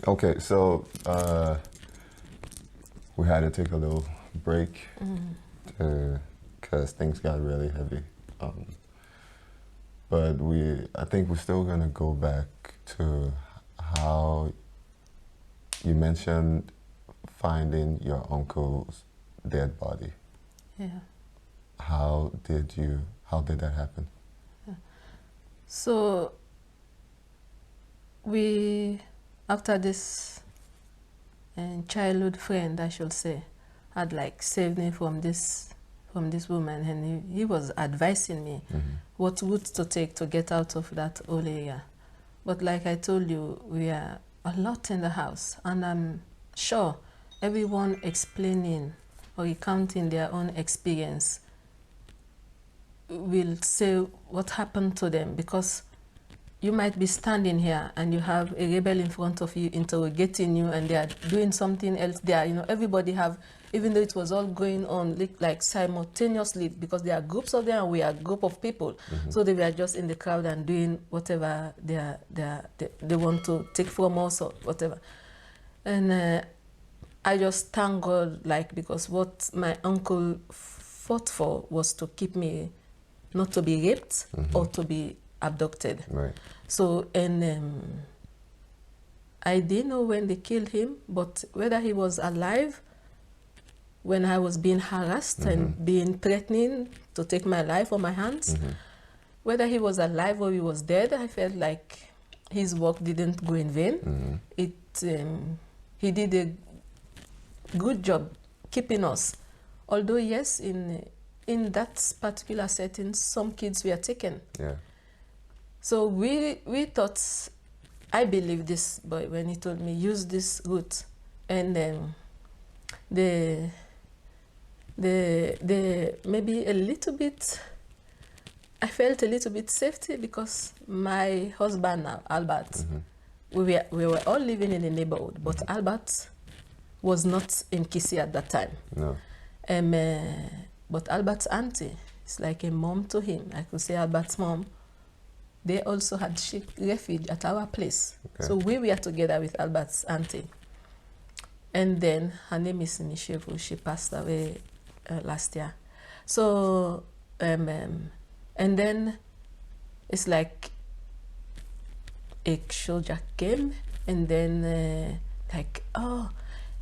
Okay, so we had to take a little break because things got really heavy. But I think we're still gonna go back to how you mentioned finding your uncle's dead body. Yeah. How did that happen? Yeah. So after this childhood friend, I should say, had like saved me from this woman, and he was advising me what route to take to get out of that whole area. But like I told you, we are a lot in the house, and I'm sure everyone explaining or recounting their own experience will say what happened to them, because you might be standing here and you have a rebel in front of you interrogating you, and they are doing something else there. You know, everybody have, even though it was all going on like simultaneously, because there are groups of them and we are a group of people. So they were just in the crowd and doing whatever they want to take from us or whatever. And I just thank God, like, because what my uncle fought for was to keep me not to be raped or to be abducted. Right. So, and I didn't know when they killed him, but whether he was alive when I was being harassed and being threatening to take my life on my hands, whether he was alive or he was dead, I felt like his work didn't go in vain. He did a good job keeping us. Although yes, in that particular setting, some kids were taken. Yeah. So we thought, I believe this boy when he told me use this route, and then the maybe a little bit, I felt a little bit safety, because my husband now, Albert, we were all living in the neighborhood, but Albert was not in Kisi at that time. No. But Albert's auntie is like a mom to him. I could say Albert's mom. They also had refuge at our place. Okay. So we were together with Albert's auntie. And then her name is Mishevu. She passed away last year. So, and then it's like a soldier came, and then like, oh,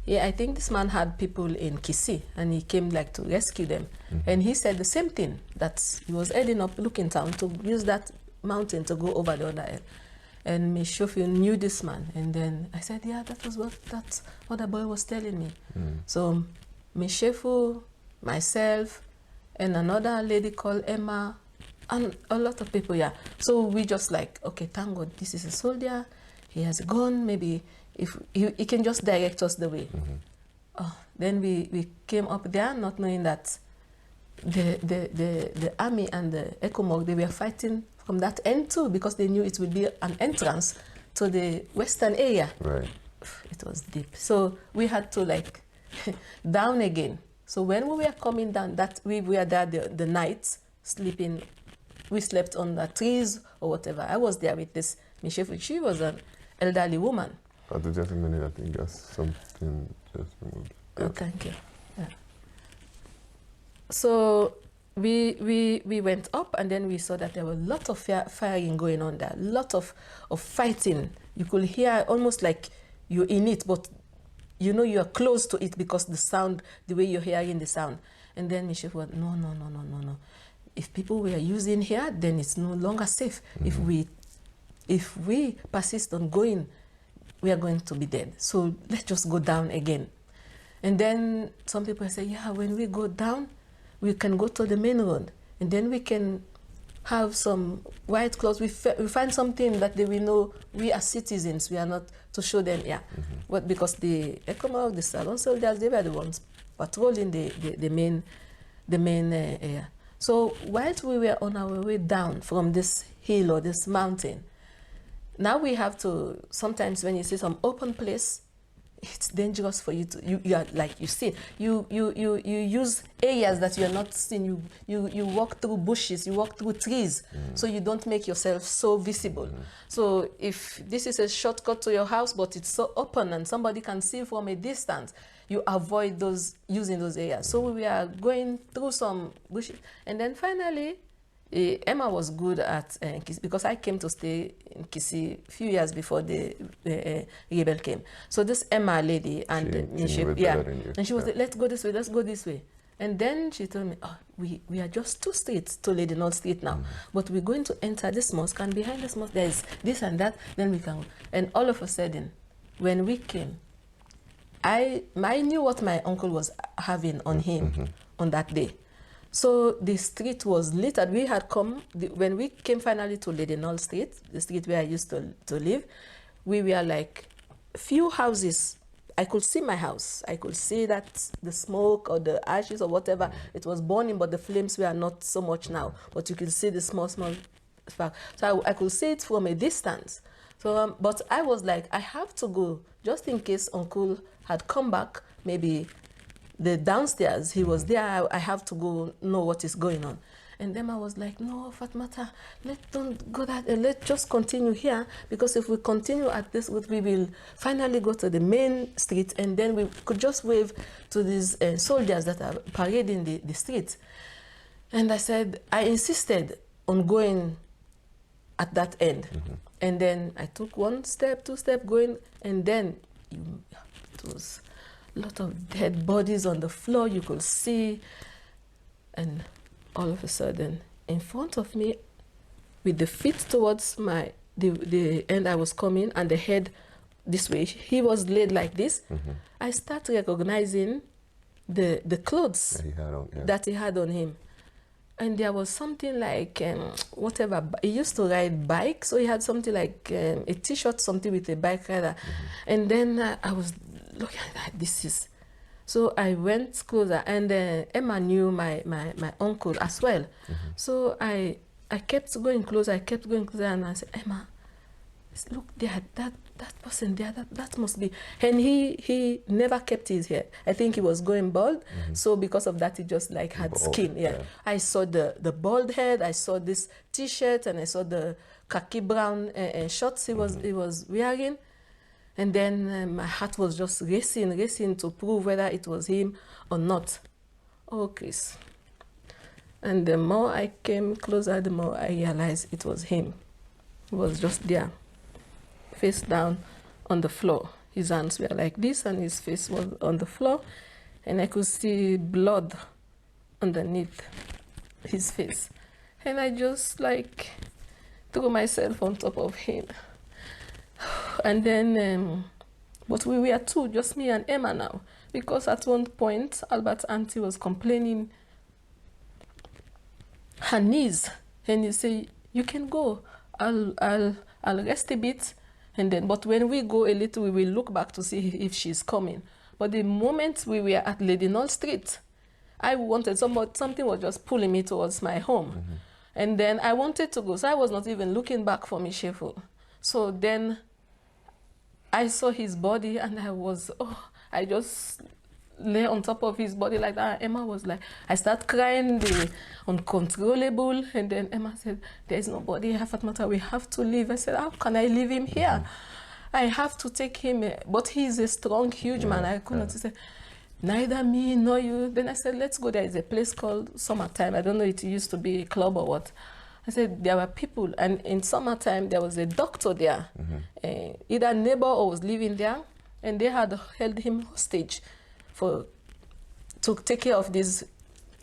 yeah, I think this man had people in Kisi, and he came like to rescue them. And he said the same thing, that he was heading up Looking Town to use that mountain to go over the other end. And Mishofi knew this man. And then I said, yeah, that's what the boy was telling me. So Mishefu, myself, and another lady called Emma, and a lot of people, yeah. So we just like, okay, thank God, this is a soldier. He has gone, maybe if he can just direct us the way. Oh, then we came up there not knowing that the army and the ECOMOG, they were fighting from that end too, because they knew it would be an entrance to the western area. Right. It was deep. So we had to like down again. So when we were coming down, that we were there the night sleeping, we slept on the trees or whatever. I was there with this Mishefu. She was an elderly woman. Just a minute, I think there's something just removed. Oh, thank you. Yeah. So we went up, and then we saw that there were a lot of firing going on there, a lot of fighting. You could hear almost like you're in it, but you know you're close to it because the sound, the way you're hearing the sound. And then Michelle went, no. If people were using here, then it's no longer safe. If we persist on going, we are going to be dead. So let's just go down again. And then some people say, yeah, when we go down, we can go to the main road, and then we can have some white clothes. We find something that they will know we are citizens. We are not, to show them, yeah. But because the ECOMOG, the Salon soldiers, they were the ones patrolling the main area. So whilst we were on our way down from this hill or this mountain, now we have to, sometimes when you see some open place, it's dangerous for you to, you are like you see, you use areas that you're not seen. You walk through bushes, you walk through trees, so you don't make yourself so visible. So if this is a shortcut to your house, but it's so open and somebody can see from a distance, you avoid using those areas. So we are going through some bushes, and then finally, Emma was good at because I came to stay in Kisi a few years before the rebel came. So this Emma lady, and and she was like, let's go this way, let's go this way. And then she told me, oh, we are just 2 streets to Lady North Street now, but we're going to enter this mosque, and behind this mosque there is this and that, then we can. And all of a sudden, when we came, I knew what my uncle was having on him on that day. So the street was littered. We had come, when we came finally to Lady North Street, the street where I used to live, we were like few houses. I could see my house. I could see that the smoke or the ashes or whatever, it was burning, but the flames were not so much now. But you can see the small spark. So I could see it from a distance. So, but I was like, I have to go, just in case Uncle had come back, maybe the downstairs, he was there, I have to go know what is going on. And then I was like, no, Fatmata, don't go that, let's just continue here, because if we continue at this route, we will finally go to the main street, and then we could just wave to these soldiers that are parading the street. And I said, I insisted on going at that end. And then I took 1 step, 2 steps going, and then it was a lot of dead bodies on the floor, you could see. And all of a sudden, in front of me, with the feet towards the end I was coming, and the head this way, he was laid like this. I start recognizing the clothes that he had on him. And there was something like, whatever, he used to ride bike, so he had something like a t-shirt, something with a bike rider. And then I was looking at that, this is. So I went closer, and Emma knew my uncle as well. So I kept going closer, and I said, Emma, look there, that person there, that must be. And he never kept his hair. I think he was going bald, so because of that, he just like had bald skin. Yeah. I saw the bald head, I saw this t-shirt, and I saw the khaki brown shorts he was wearing. And then my heart was just racing to prove whether it was him or not. Oh, Chris. And the more I came closer, the more I realized it was him. He was just there, face down on the floor. His hands were like this, and his face was on the floor. And I could see blood underneath his face. And I just like threw myself on top of him. And then, but we were 2, just me and Emma now, because at one point, Albert's auntie was complaining her knees, and you say, you can go, I'll rest a bit, and then, but when we go a little, we will look back to see if she's coming. But the moment we were at Lady North Street, I wanted something was just pulling me towards my home. And then I wanted to go, so I was not even looking back for Micheful. So then I saw his body, and I just lay on top of his body like that. Emma was like, I started crying, the uncontrollable, and then Emma said, there's nobody here, Fatmata, we have to leave. I said, how can I leave him here? I have to take him, but he's a strong, huge man. I could not say, neither me nor you. Then I said, let's go, there is a place called Summertime. I don't know, it used to be a club or what. I said, there were people, and in summertime, there was a doctor there, either neighbor or was living there, and they had held him hostage to take care of these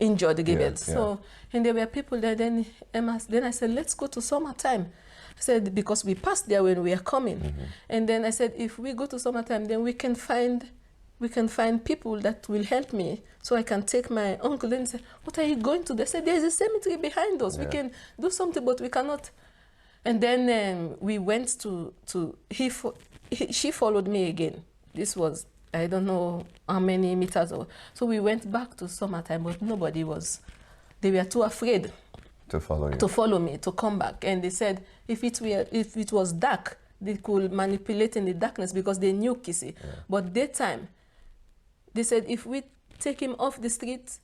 injured rebels. So, and there were people there. Then I said, let's go to Summertime. I said, because we passed there when we were coming. And then I said, if we go to Summertime, then we can find people that will help me, so I can take my uncle. And say, what are you going to do? They said, there's a cemetery behind us. We can do something, but we cannot. And then we went she followed me again. This was, I don't know how many meters. So we went back to Summertime, but nobody was, they were too afraid to follow you, to follow me, to come back. And they said, if it was dark, they could manipulate in the darkness because they knew Kissy. Yeah. But daytime, they said if we take him off the street,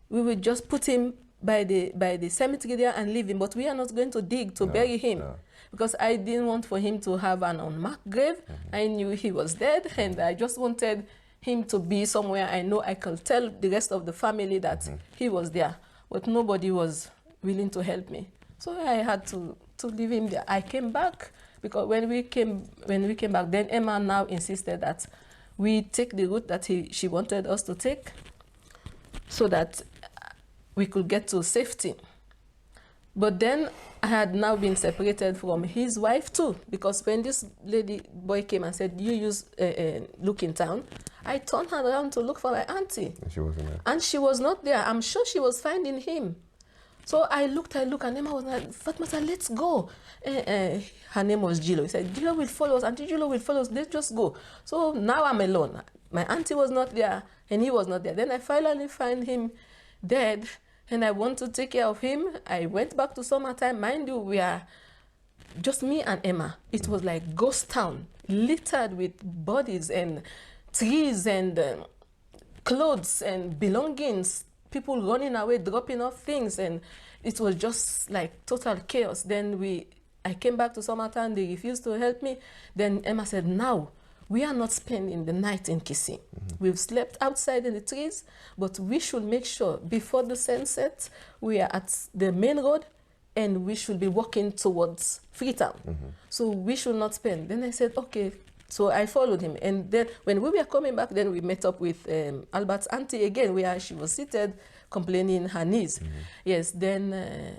we will just put him by the cemetery there and leave him. But we are not going to dig to bury him. Because I didn't want for him to have an unmarked grave. I knew he was dead, and I just wanted him to be somewhere I know I could tell the rest of the family that he was there. But nobody was willing to help me. So I had to leave him there. I came back because when we came back, then Emma now insisted that we take the route that she wanted us to take so that we could get to safety. But then I had now been separated from his wife too, because when this boy came and said, you look in town, I turned her around to look for my auntie. And she wasn't there. And she was not there. I'm sure she was finding him. So I looked, and Emma was like, Fatmata, let's go. Her name was Gilo. He said, Gilo will follow us, Auntie Gilo will follow us, let's just go. So now I'm alone. My auntie was not there, and he was not there. Then I finally find him dead, and I want to take care of him. I went back to summertime. Mind you, we are just me and Emma. It was like ghost town, littered with bodies and trees and clothes and belongings, people running away, dropping off things, and it was just like total chaos. Then I came back to summertime, they refused to help me. Then Emma said, now, we are not spending the night in Kissy. We've slept outside in the trees, but we should make sure before the sunset, we are at the main road, and we should be walking towards Freetown. So we should not spend. Then I said, okay. So I followed him. And then when we were coming back, then we met up with Albert's auntie again, where she was seated complaining her knees. Yes, then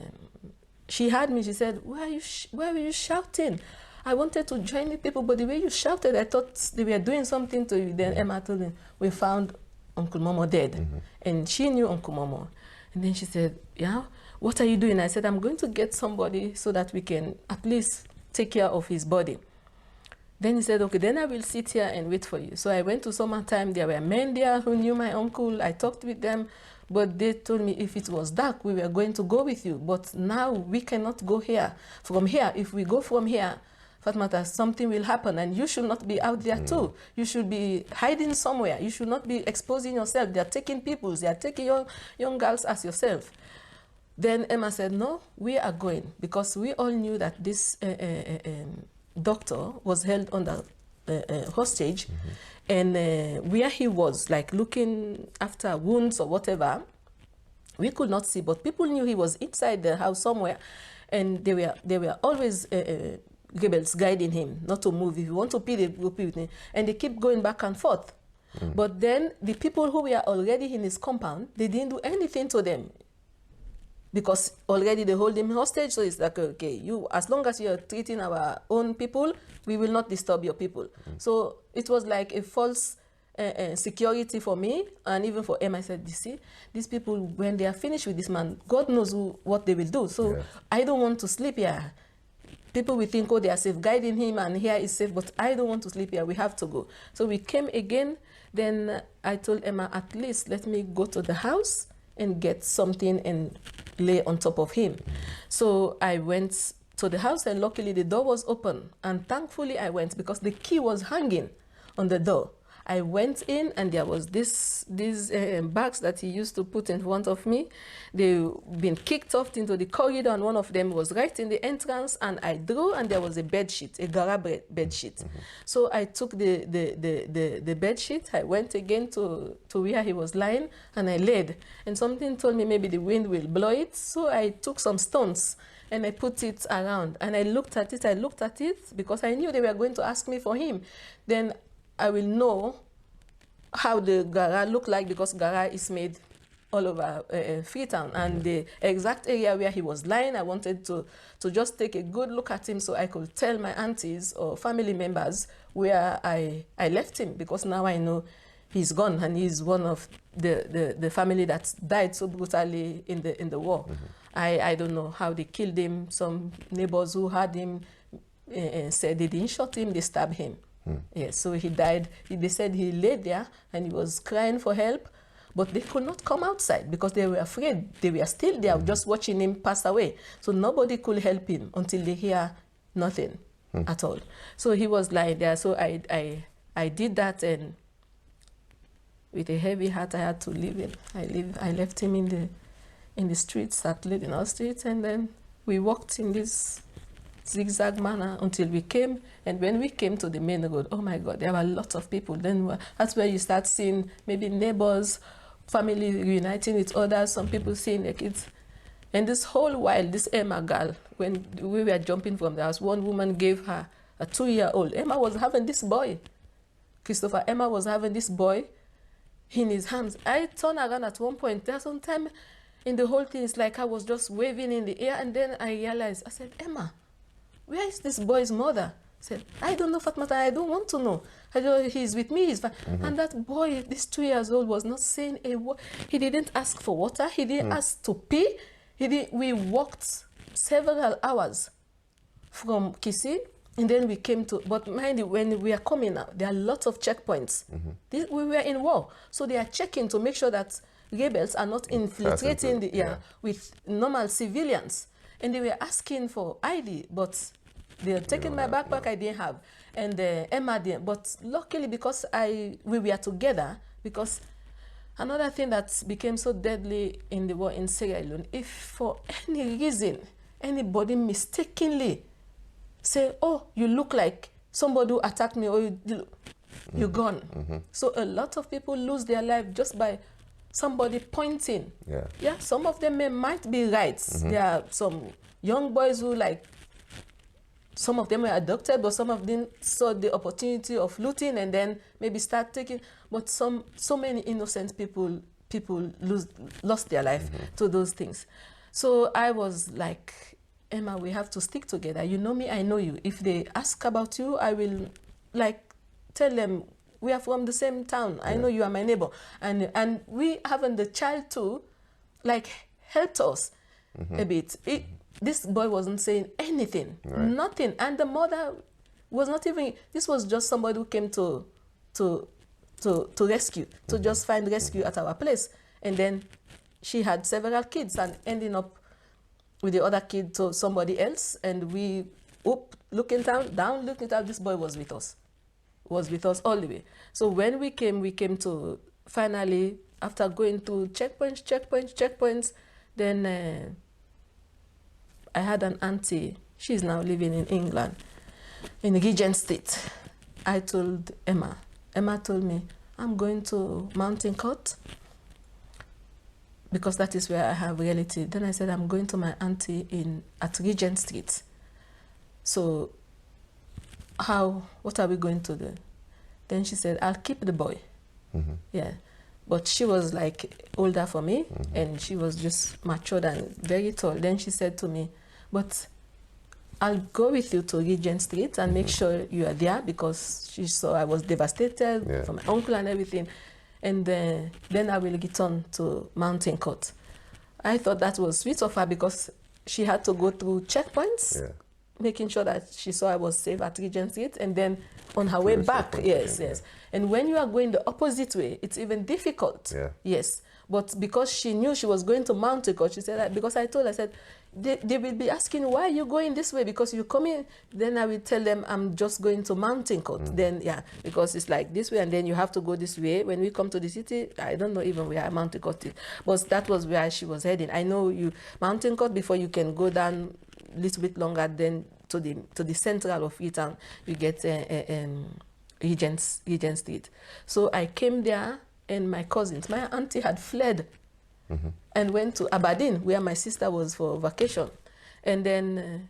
she heard me. She said, why were you shouting? I wanted to join the people, but the way you shouted, I thought they were doing something to you. Then Emma told me, we found Uncle Momo dead. And she knew Uncle Momo. And then she said, yeah, what are you doing? I said, I'm going to get somebody so that we can at least take care of his body. Then he said, okay, then I will sit here and wait for you. So I went to summertime. There were men there who knew my uncle. I talked with them, but they told me if it was dark, we were going to go with you. But now we cannot go here. From here, if we go from here, Fatmata, something will happen, and you should not be out there too. You should be hiding somewhere. You should not be exposing yourself. They are taking people. They are taking young girls as yourself. Then Emma said, no, we are going, because we all knew that this doctor was held under hostage, and where he was, like looking after wounds or whatever, we could not see, but people knew he was inside the house somewhere, and they were always rebels guiding him not to move. If you want to pee, they go pee with him, and they keep going back and forth. But then the people who were already in his compound, they didn't do anything to them, because already they hold him hostage. So it's like, okay, you, as long as you're treating our own people, we will not disturb your people. So it was like a false security for me, and even for Emma. I said, you see, these people, when they are finished with this man, God knows what they will do. So I don't want to sleep here. People will think, oh, they are safeguarding him, and here is safe, but I don't want to sleep here. We have to go. So we came again. Then I told Emma, at least let me go to the house and get something and lay on top of him. So I went to the house, and luckily the door was open. And thankfully I went, because the key was hanging on the door. I went in, and there was these bags that he used to put in front of me. They've been kicked off into the corridor, and one of them was right in the entrance, and I drew, and there was a bed sheet, a Gara bed sheet. So I took the bed sheet. I went again to where he was lying, and I laid. And something told me maybe the wind will blow it. So I took some stones, and I put it around, and I looked at it, because I knew they were going to ask me for him. Then I will know how the Gara looked like, because Gara is made all over Freetown. And the exact area where he was lying, I wanted to just take a good look at him, so I could tell my aunties or family members where I left him, because now I know he's gone, and he's one of the family that died so brutally in the war. I don't know how they killed him. Some neighbors who had him said they didn't shoot him, they stabbed him. Yes, so he died. They said he lay there and he was crying for help, but they could not come outside because they were afraid. They were still there just watching him pass away. So nobody could help him until they hear nothing. at all. So he was lying there. So I did that, and with a heavy heart, I had to leave him. I left him in the streets, started in our streets, and then we walked in this zigzag manner until we came. And when we came to the main road, oh my God, there were lots of people. Then that's where you start seeing maybe neighbors, family reuniting with others, some people seeing their kids. And this whole while, this Emma girl, when we were jumping from the house, one woman gave her a 2-year-old. Emma was having this boy. Christopher, Emma was having this boy in his hands. I turned around at one point. There's some time in the whole thing, it's like I was just waving in the air, and then I realized, I said, Emma, where is this boy's mother? I said, I don't know, Fatmata, I don't want to know. I know he's with me, he's fine. And that boy, this 2 years old, was not saying a word. He didn't ask for water, he didn't ask to pee. We walked several hours from Kisi, and then we came to, but mind you, when we are coming out, there are lots of checkpoints. We were in war, so they are checking to make sure that rebels are not infiltrating with normal civilians. And they were asking for ID, but they had taken my backpack, I didn't have. And Emma didn't. But luckily, because we were together, because another thing that became so deadly in the war in Sierra Leone, if for any reason, anybody mistakenly say, oh, you look like somebody who attacked me, or you're gone. So a lot of people lose their life just by somebody pointing. Yeah, some of them might be right. There are some young boys who, like, some of them were adopted, but some of them saw the opportunity of looting and then maybe start taking. But so many innocent people lost their life to those things. So I was like, Emma, we have to stick together. You know me, I know you. If they ask about you, I will, like, tell them, we are from the same town. I know you are my neighbor. And we having the child too, like, helped us a bit. This boy wasn't saying anything, nothing. And the mother was not even, this was just somebody who came to rescue, to just find rescue at our place. And then she had several kids and ending up with the other kid to somebody else. And we, looking down, looking up, this boy was with us. Was with us all the way. So when we came to finally, after going through checkpoints, then I had an auntie. She's now living in England, in Regent Street. I told Emma. Emma told me, I'm going to Mountain Court because that is where I have relative. Then I said, I'm going to my auntie at Regent Street. So what are we going to do? Then she said, I'll keep the boy. Yeah. But she was like older for me, and she was just matured and very tall. Then she said to me, but I'll go with you to Regent Street and make sure you are there, because she saw I was devastated from my uncle and everything. And then I will return to Mountain Court. I thought that was sweet of her, because she had to go through checkpoints, making sure that she saw I was safe at Regent Street, and then on her way back, yes. And when you are going the opposite way, it's even difficult. Yes. But because she knew she was going to Mountain Court, she said that, because I told her, I said, they will be asking, why are you going this way? Because you come in, then I will tell them I'm just going to Mountain Court. Then, because it's like this way, and then you have to go this way. When we come to the city, I don't know even where Mountain Court is, but that was where she was heading. I know Mountain Court, before you can go down a little bit longer, then to the central of Freetown, you get Regent Street. So I came there, and my cousins, my auntie had fled and went to Aberdeen, where my sister was for vacation. And then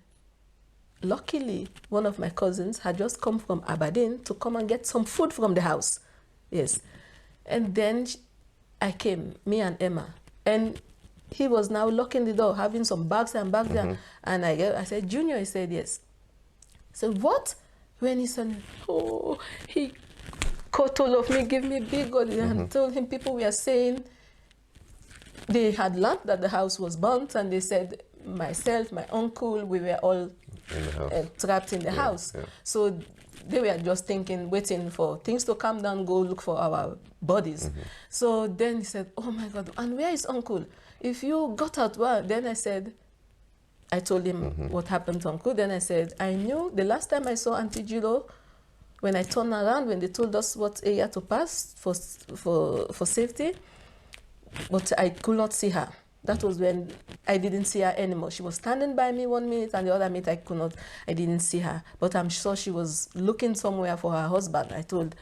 luckily, one of my cousins had just come from Aberdeen to come and get some food from the house. Yes. And then I came, me and Emma, and he was now locking the door, having some bags and bags there. And I said, Junior? He said, yes. I said, what? When he said, oh, he caught hold of me, gave me a big hug, and told him people were saying they had learned that the house was burnt, and they said, myself, my uncle, we were all trapped in the house. So they were just thinking, waiting for things to calm down, go look for our bodies. So then he said, oh my God, and where is uncle? If you got out, well, then I said, I told him what happened to Uncle. Then I said, I knew the last time I saw Auntie Julo, when I turned around, when they told us what area to pass for safety, but I could not see her. That was when I didn't see her anymore. She was standing by me 1 minute, and the other minute I didn't see her. But I'm sure she was looking somewhere for her husband. I told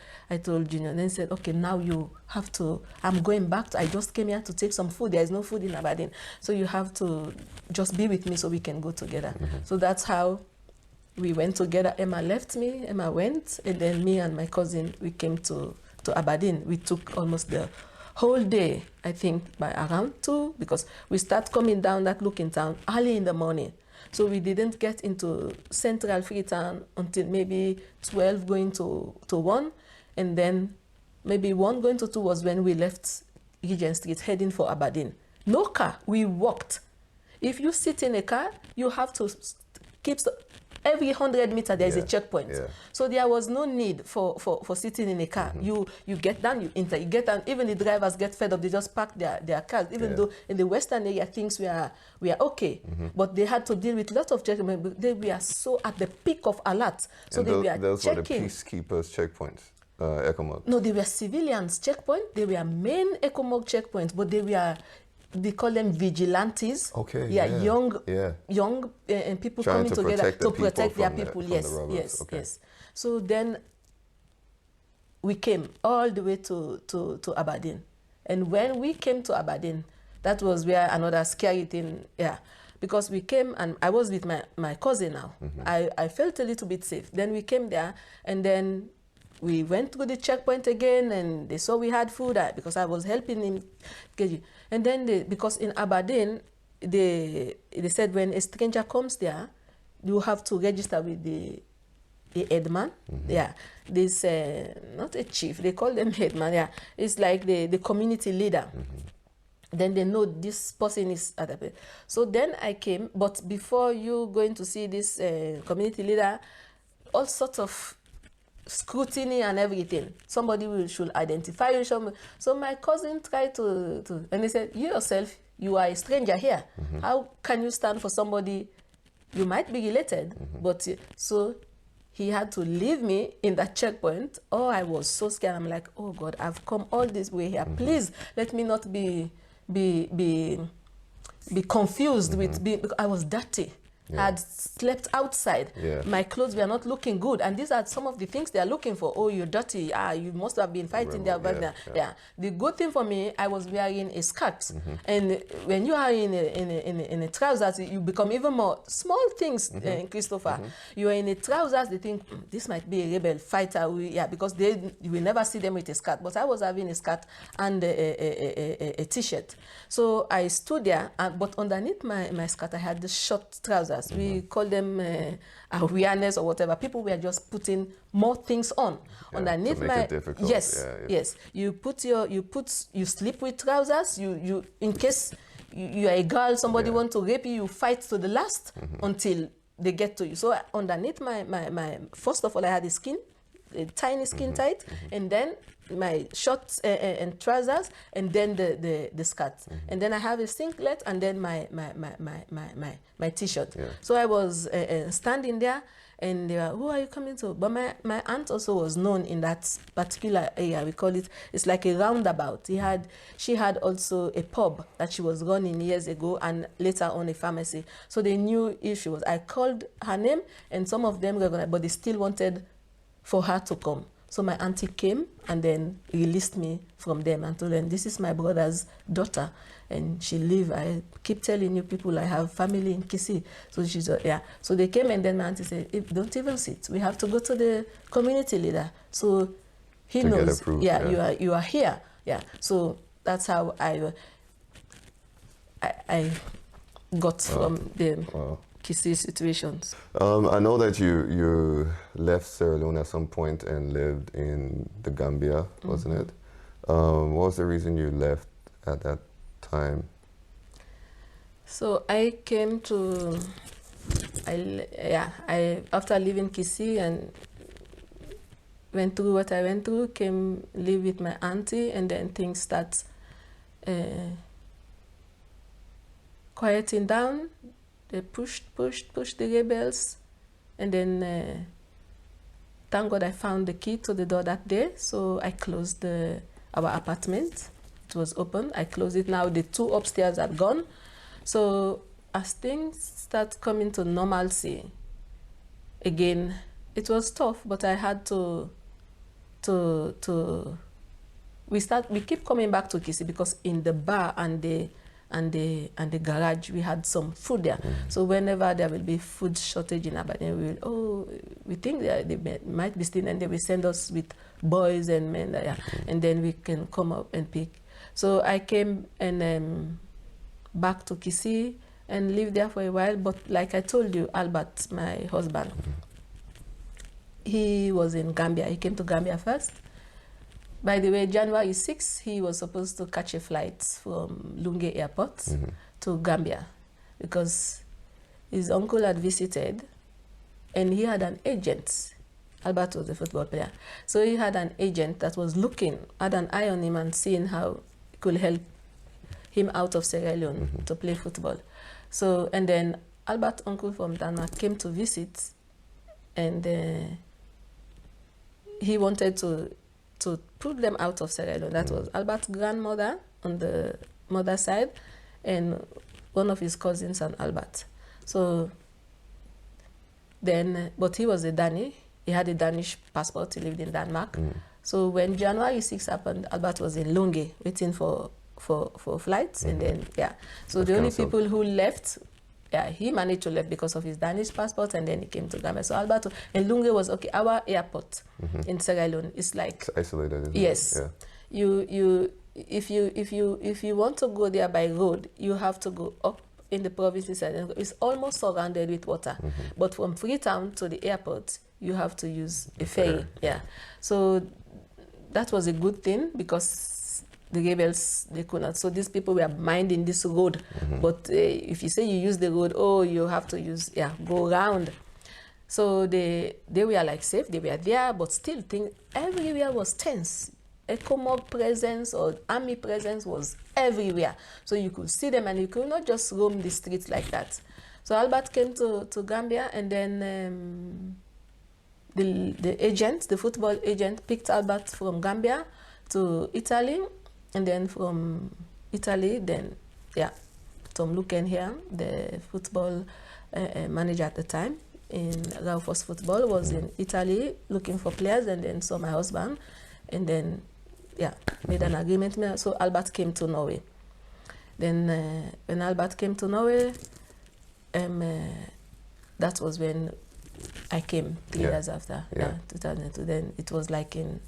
Junior. Then he said, okay, now you have to, I'm going back. I just came here to take some food. There is no food in Aberdeen. So you have to just be with me so we can go together. So that's how we went together. Emma left me, Emma went, and then me and my cousin, we came to Aberdeen. We took almost the whole day, I think, by around 2, because we start coming down that looking town early in the morning. So we didn't get into central Freetown until maybe 12 going to 1, and then maybe 1 going to 2 was when we left Regent Street heading for Aberdeen. No car, we walked. If you sit in a car, you have to keep... Every 100 meters, there's a checkpoint. So there was no need for sitting in a car. You get down, you enter, you get down. Even the drivers get fed up, they just park their cars. Even though in the western area, things were okay. But they had to deal with lots of checkpoints. They were so at the peak of alert. So and they were those checking. Were the peacekeepers checkpoints, ECOMOG? No, they were civilians checkpoints. They were main ECOMOG checkpoints, but they were... They call them vigilantes. Okay. Young people trying coming together to protect their people. Yes. Yes. So then we came all the way to Aberdeen, and when we came to Aberdeen, that was where another scary thing. Because we came and I was with my cousin now. I felt a little bit safe. Then we came there, and then we went through the checkpoint again, and they saw we had food because I was helping him. And then because in Aberdeen, they said when a stranger comes there, you have to register with the headman. This not a chief, they call them headman. It's like the community leader. Then they know this person is at a place. So then I came, but before you going to see this community leader, all sorts of scrutiny and everything. Somebody should identify you. So my cousin tried to and he said, you yourself, you are a stranger here. How can you stand for somebody? You might be related, but so he had to leave me in that checkpoint. Oh, I was so scared. I'm like, oh God, I've come all this way here. Please let me not be confused with being. I was dirty. I had slept outside. My clothes were not looking good. And these are some of the things they are looking for. Oh, you're dirty. You must have been fighting there. The good thing for me, I was wearing a skirt. And when you are in a trousers, you become even more small things, Christopher. You are in a trousers, they think, this might be a rebel fighter. Because you will never see them with a skirt. But I was having a skirt and a t-shirt. So I stood there, but underneath my skirt, I had the short trousers. We call them awareness or whatever. People were just putting more things on underneath to make it difficult. Yes. You sleep with trousers. You in case you are a girl, somebody want to rape you, you fight to the last until they get to you. So underneath my first of all, I had a tiny skin tight, and then my shorts and trousers, and then the skirt, and then I have a singlet, and then my t-shirt. So I was standing there, and they were, who are you coming to? But my aunt also was known in that particular area. We call it, it's like a roundabout. She had also a pub that she was running years ago, and later on a pharmacy. So they knew if she was. I called her name, and some of them recognized, but they still wanted for her to come. So my auntie came and then released me from them and told them, this is my brother's daughter, and she live. I keep telling you people, I have family in Kisii. So she's, So they came, and then my auntie said, don't even sit. We have to go to the community leader. So he knows, you are here. So that's how I got from them. Kisii situations. I know that you left Sierra Leone at some point and lived in the Gambia, wasn't it? What was the reason you left at that time? So I came to, after leaving Kisii and went through what I went through, came live with my auntie, and then things start quieting down. They pushed the rebels, and then thank God I found the key to the door that day, so I closed our apartment. It was open. I closed it. Now the 2 upstairs are gone. So as things start coming to normalcy, again, it was tough, but I had we keep coming back to Kisi because in the bar and the garage we had some food there. So whenever there will be food shortage in Abadan, we think they might be still, and they will send us with boys and men there, and then we can come up and pick. So I came and back to Kisi and lived there for a while. But like I told you, Albert, my husband, he was in Gambia. He came to Gambia first. By the way, January 6th, he was supposed to catch a flight from Lunge Airport to Gambia because his uncle had visited and he had an agent. Albert was a football player. So he had an agent that was had an eye on him and seeing how it could help him out of Sierra Leone to play football. So, and then Albert's uncle from Denmark came to visit, and he wanted to put them out of Sierra Leone. That was Albert's grandmother on the mother's side, and one of his cousins and Albert. So then, but he was a Dani. He had a Danish passport. He lived in Denmark. So when January 6th happened, Albert was in Lunge waiting for flights, and then so the only people who left, he managed to left because of his Danish passport, and then he came to Gambia. So Albert and Lunge was okay. Our airport in Sierra Leone is like it's isolated. Isn't yes, it? Yeah. if you want to go there by road, you have to go up in the provinces, and it's almost surrounded with water. But from Freetown to the airport, you have to use a ferry. Yeah, so that was a good thing because the rebels, they could not. So these people were minding this road. But if you say you use the road, you have to use, go around. So they were like safe, they were there, but still everywhere was tense. ECOMOG presence or army presence was everywhere. So you could see them and you could not just roam the streets like that. So Albert came to Gambia, and then the football agent picked Albert from Gambia to Italy, and then from Italy, then Tom Luken here, the football manager at the time in Raufoss football, was in Italy looking for players, and then saw my husband, and then made an agreement. So Albert came to Norway. Then when Albert came to Norway, that was when I came 3 years after, 2002. Then it was like in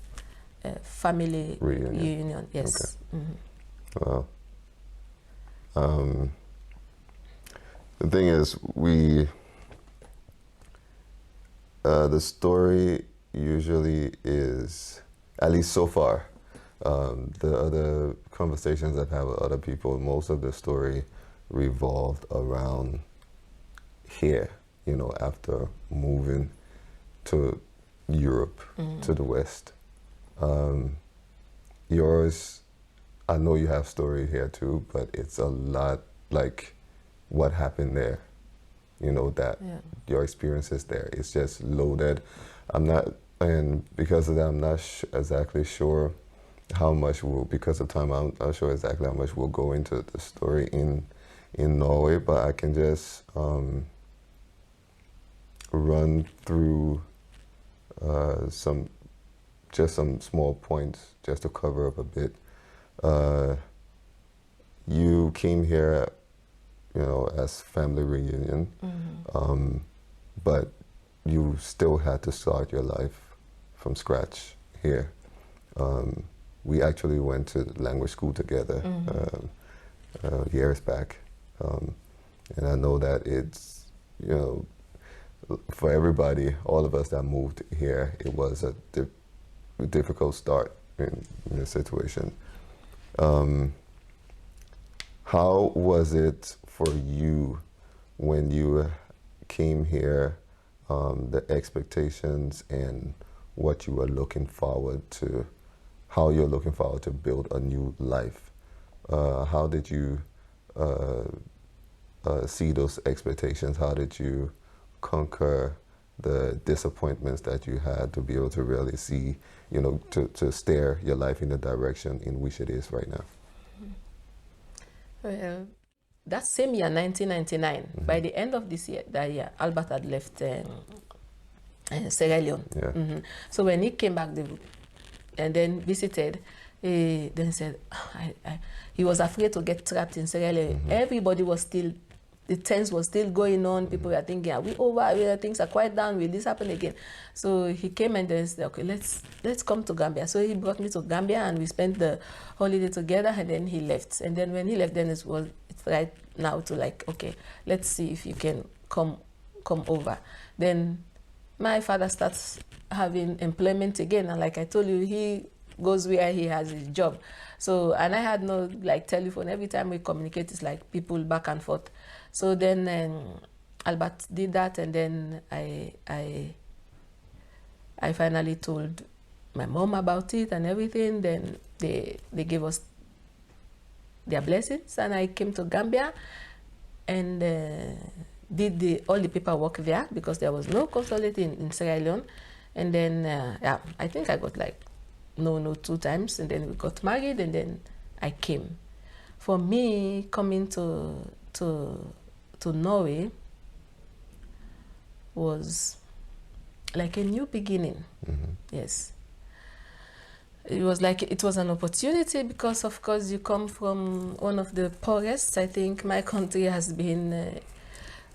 family reunion. Yes. Okay. Wow. The thing is, the story usually is, at least so far, the other conversations I've had with other people, most of the story revolved around here, after moving to Europe, to the West. Yours, I know you have story here too, but it's a lot like what happened there, that your experiences there. It's just loaded. And because of that, I'm not exactly sure how much because of time, I'm not sure exactly how much we'll go into the story in Norway, but I can just run through some small points just to cover up a bit. You came here, as family reunion, but you still had to start your life from scratch here. We actually went to language school together years back, and I know that it's, for everybody, all of us that moved here, it was a difficult start in the situation. How was it for you when you came here, the expectations and what you were looking forward to, how you're looking forward to build a new life? How did you see those expectations? How did you conquer the disappointments that you had to be able to really see, you know, to steer your life in the direction in which it is right now? Well, that same year, 1999, by the end of that year, Albert had left Sierra Leone. Yeah. So when he came back and then visited, he then said, he was afraid to get trapped in Sierra Leone. Everybody was still, the tense was still going on. People were thinking, are we over? Things are quiet down. Will this happen again? So he came and then said, okay, let's come to Gambia. So he brought me to Gambia and we spent the holiday together, and then he left. And then when he left, then it's right now to like, okay, let's see if you can come over. Then my father starts having employment again, and like I told you, he goes where he has his job. So, and I had no like telephone. Every time we communicate, it's like people back and forth. So then Albert did that, and then I finally told my mom about it and everything. Then they gave us their blessings, and I came to Gambia and did all the paperwork there because there was no consulate in Sierra Leone. And then yeah, I think I got like no 2 times, and then we got married, and then I came. For me, coming to Norway was like a new beginning. Yes. It was like, it was an opportunity because of course you come from one of the poorest. I think my country has been,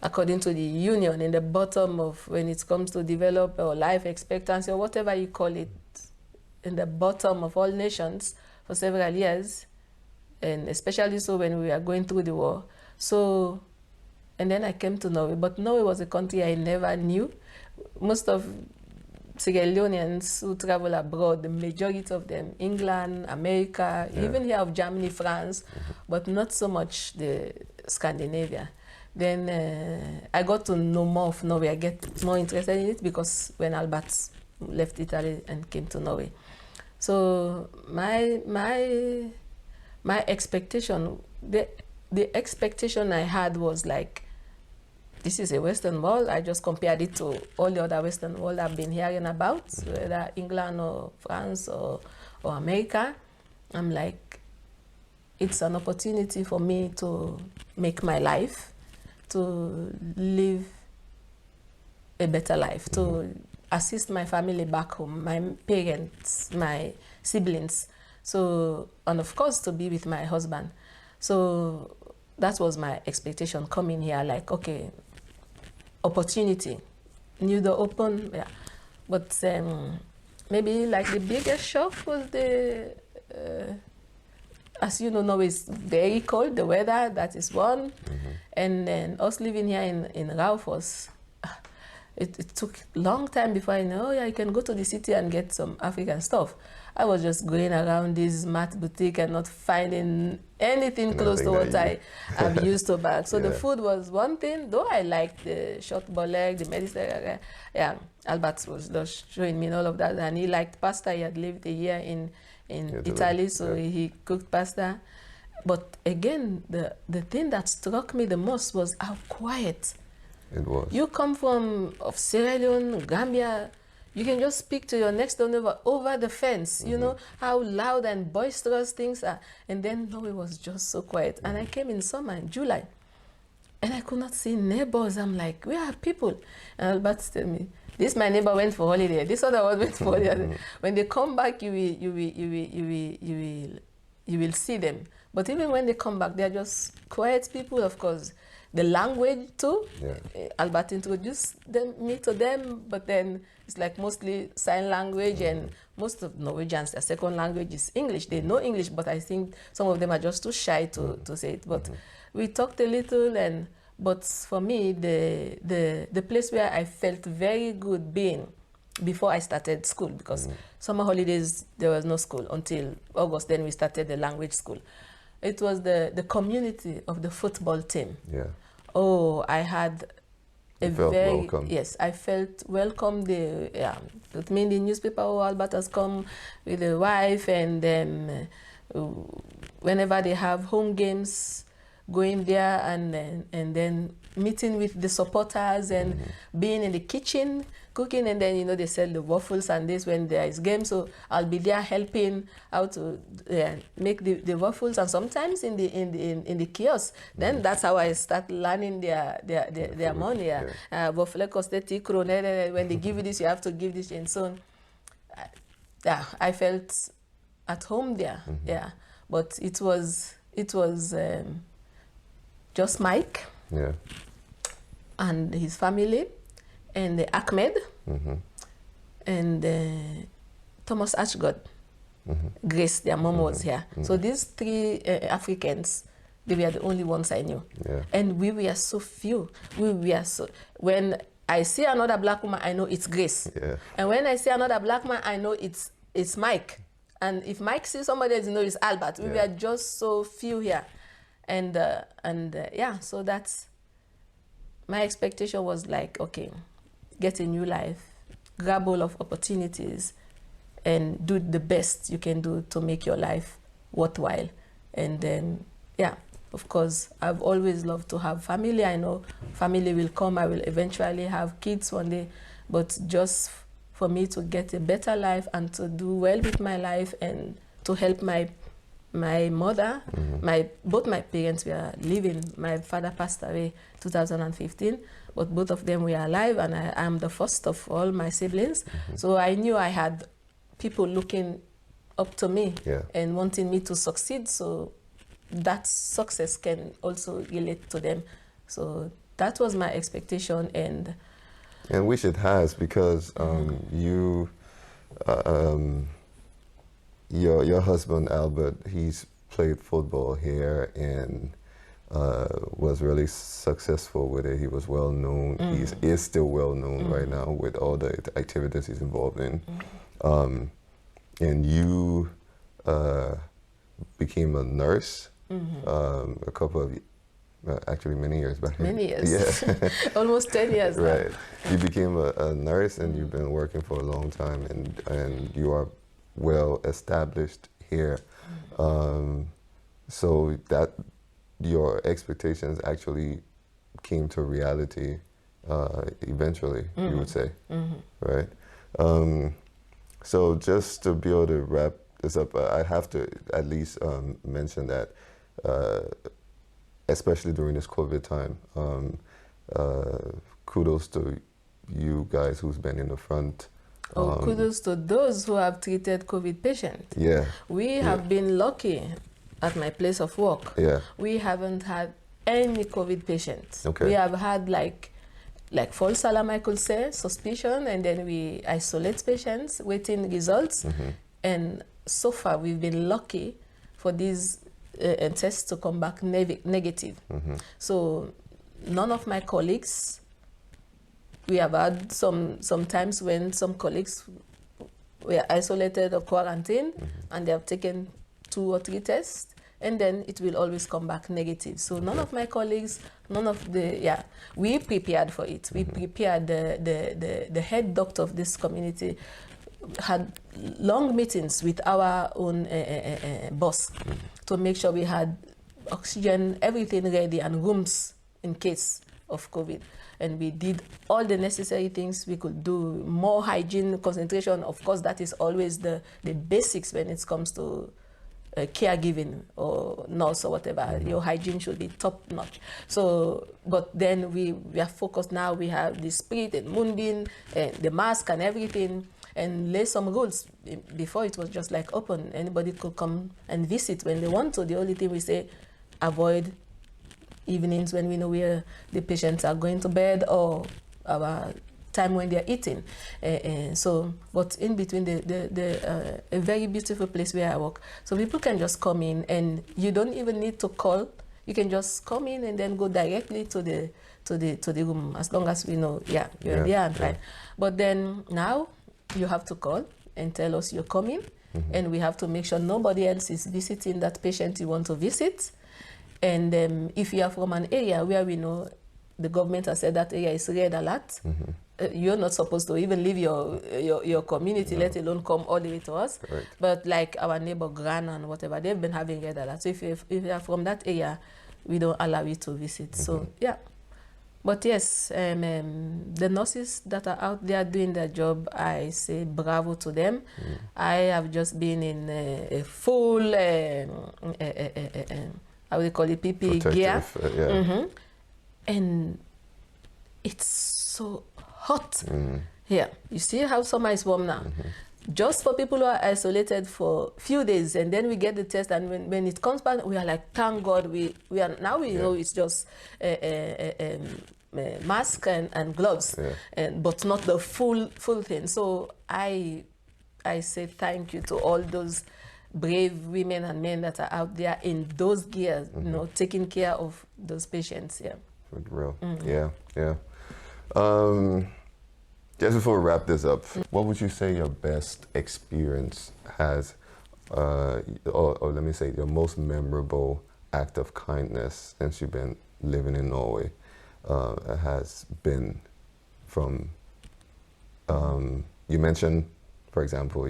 according to the union, in the bottom of when it comes to develop or life expectancy or whatever you call it, in the bottom of all nations for several years, and especially so when we were going through the war. So, and then I came to Norway, but Norway was a country I never knew. Most of Sierra Leoneans who travel abroad, the majority of them, England, America, even here of Germany, France, but not so much the Scandinavia. Then I got to know more of Norway. I get more interested in it because when Albert left Italy and came to Norway. So my expectation, the expectation I had was like, this is a Western world. I just compared it to all the other Western world I've been hearing about, whether England or France or America. I'm like, it's an opportunity for me to make my life, to live a better life, to assist my family back home, my parents, my siblings. So, and of course, to be with my husband. So that was my expectation coming here, like, okay, opportunity, new door open, yeah. But maybe like the biggest shock was the, as you know, Norway is very cold, the weather, that is one. And then us living here in Raufoss, it took a long time before I know, oh yeah, you can go to the city and get some African stuff. I was just going around this mat boutique and not finding anything close to what I've used to buy. So the food was one thing, though I liked the short leg, the medicine. Yeah, Albert was just showing me all of that, and he liked pasta. He had lived a year in Italy, so he cooked pasta. But again, the thing that struck me the most was how quiet it was. You come from Sierra Leone, Gambia, you can just speak to your next door neighbor over the fence. You know how loud and boisterous things are. And then Norway was just so quiet. And I came in summer, in July, and I could not see neighbors. I'm like, where are people? And Albert told me, this my neighbor went for holiday. This other one went for holiday. When they come back, you will see them. But even when they come back, they're just quiet people, of course. The language too. Albert introduced me to them, but then it's like mostly sign language, and most of Norwegians, their second language is English. They know English, but I think some of them are just too shy to say it. But we talked a little, but for me, the place where I felt very good being before I started school, because summer holidays, there was no school until August, then we started the language school. It was the community of the football team. Oh, I had a very welcome. Yes, I felt welcome. It means the newspaper, oh, Albert has come with a wife, and whenever they have home games, going there and then meeting with the supporters and being in the kitchen cooking, and then you know they sell the waffles and this when there is game, so I'll be there helping how to make the waffles, and sometimes in the kiosk. Then that's how I start learning their money. Waffle cost 30 kroner. When they give you this, you have to give this, and so I felt at home there. Yeah, but it was just Mike and his family, and Ahmed and Thomas Ashgod, Grace, their mom was here. So these three Africans, they were the only ones I knew. And we were so few. When I see another black woman, I know it's Grace. And when I see another black man, I know it's Mike. And if Mike sees somebody else, you know it's Albert. We were just so few here. And so that's my expectation was like, okay, get a new life, grab all of opportunities, and do the best you can do to make your life worthwhile. And then, of course, I've always loved to have family. I know family will come. I will eventually have kids one day, but just for me to get a better life and to do well with my life and to help my mother, both my parents were living. My father passed away 2015, but both of them were alive, and I'm the first of all my siblings. So I knew I had people looking up to me and wanting me to succeed, so that success can also relate to them. So that was my expectation, and which it has, because your husband Albert, he's played football here and was really successful with it. He was well known. He is still well known right now with all the activities he's involved in. And you became a nurse a couple of actually many years back. Many years. Almost 10 years now. Right. You became a nurse, and you've been working for a long time, and you are well established here. So that your expectations actually came to reality eventually, you would say, right? So just to be able to wrap this up, I have to at least mention that especially during this COVID time, kudos to you guys who's been in the front. Kudos to those who have treated COVID patients. We have been lucky at my place of work. We haven't had any COVID patients. We have had like false alarm, I could say, suspicion, and then we isolate patients waiting results. And so far we've been lucky for these tests to come back negative. So none of my colleagues, we have had some times when some colleagues were isolated or quarantined, and they have taken 2 or 3 tests, and then it will always come back negative. So none of my colleagues, none of the, we prepared for it. We prepared, the head doctor of this community had long meetings with our own boss to make sure we had oxygen, everything ready, and rooms in case of COVID. And we did all the necessary things we could do. More hygiene, concentration, of course, that is always the basics when it comes to caregiving or nurse or whatever. Your hygiene should be top notch. So, but then we are focused now. We have the spirit and moonbeam and the mask and everything, and lay some rules. Before it was just like open. Anybody could come and visit when they want to. The only thing we say, avoid evenings when we know where the patients are going to bed, or our time when they're eating. So, but in between a very beautiful place where I work. So people can just come in, and you don't even need to call. You can just come in and then go directly to the room, as long as we know, you're there and fine. But then now you have to call and tell us you're coming, and we have to make sure nobody else is visiting that patient you want to visit. And if you are from an area where we know the government has said that area is red alert, you're not supposed to even leave your community, let alone come all the way to us. But like our neighbor Gran and whatever, they've been having red alert. So if you are from that area, we don't allow you to visit. So yeah. But yes, the nurses that are out there doing their job, I say bravo to them. I have just been in a full, how do you call it, PPE gear. And it's so hot here. You see how summer is warm now? Just for people who are isolated for a few days, and then we get the test, and when it comes back, we are like, thank God, we are now we know it's just mask and gloves, but not the full thing. So I say thank you to all those brave women and men that are out there in those gears, you know, taking care of those patients. Yeah. For real. Yeah. Just before we wrap this up, what would you say your best experience has, or let me say, your most memorable act of kindness since you've been living in Norway has been from? You mentioned, for example,